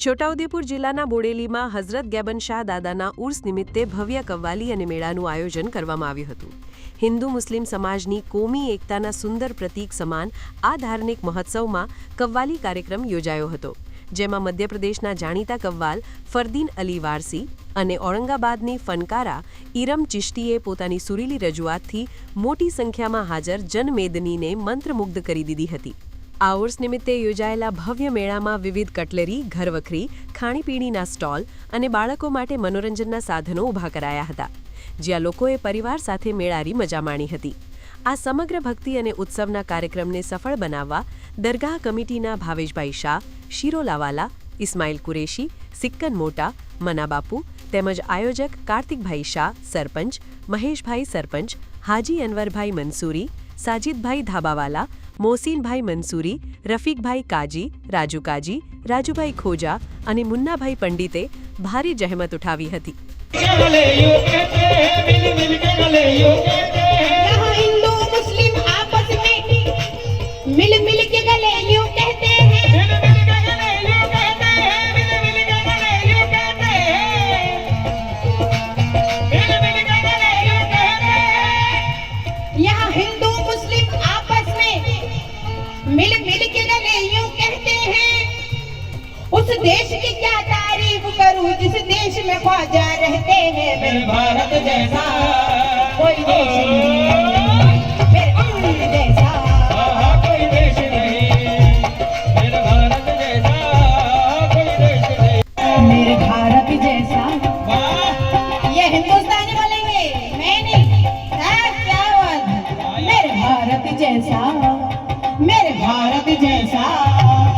છોટાઉદેપુર જિલ્લાના બોડેલીમાં હઝરત ગેબન શાહ દાદાના ઉર્સ નિમિત્તે ભવ્ય કવ્વાલી અને મેળાનું આયોજન કરવામાં આવ્યું હતું। હિન્દુ મુસ્લિમ સમાજની કોમી એકતાના સુંદર પ્રતીક સમાન આ ધાર્મિક મહોત્સવમાં કવ્વાલી કાર્યક્રમ યોજાયો હતો, જેમાં મધ્યપ્રદેશના જાણીતા કવ્વાલ ફરદીન અલી વારસી અને ઔરંગાબાદની ફનકારા ઈરમ ચિશ્તીએ પોતાની સુરીલી રજૂઆતથી મોટી સંખ્યામાં હાજર જનમેદનીને મંત્રમુગ્ધ કરી દીધી હતી। આ ઉર્સ નિમિત્તે યોજાયેલા ભવ્ય મેળામાં વિવિધ કટલેરી, ઘરવખરી, ખાણીપીણીના સ્ટોલ અને બાળકો માટે મનોરંજનના સાધનો ઊભા કરાયા હતા, જ્યાં લોકોએ પરિવાર સાથે મેળાની મજા માણી હતી। આ સમગ્ર ભક્તિ અને ઉત્સવના કાર્યક્રમને સફળ બનાવવા દરગાહ કમિટીના ભાવેશભાઈ શાહ, શિરોલાવાલા, ઇસ્માઇલ કુરેશી, સિક્કન મોટા, મનાબાપુ તેમજ આયોજક કાર્તિકભાઈ શાહ, સરપંચ, મહેશભાઈ સરપંચ, હાજી અનવરભાઈ મંસૂરી, સાજિદભાઈ ધાબાવાલા, મોહસીનભાઈ મંસૂરી, રફીકભાઈ કાજી, રાજુ કાજી, રાજુભાઈ ખોજા અને મુન્નાભાઈ પંડિતે ભારે જહેમત ઉઠાવી હતી। मिल मिल के गले यूं कहते हैं, उस देश की क्या तारीफ करूं जिस देश में ख्वाजा रहते हैं। मेरे भारत जैसा कोई देश नहीं।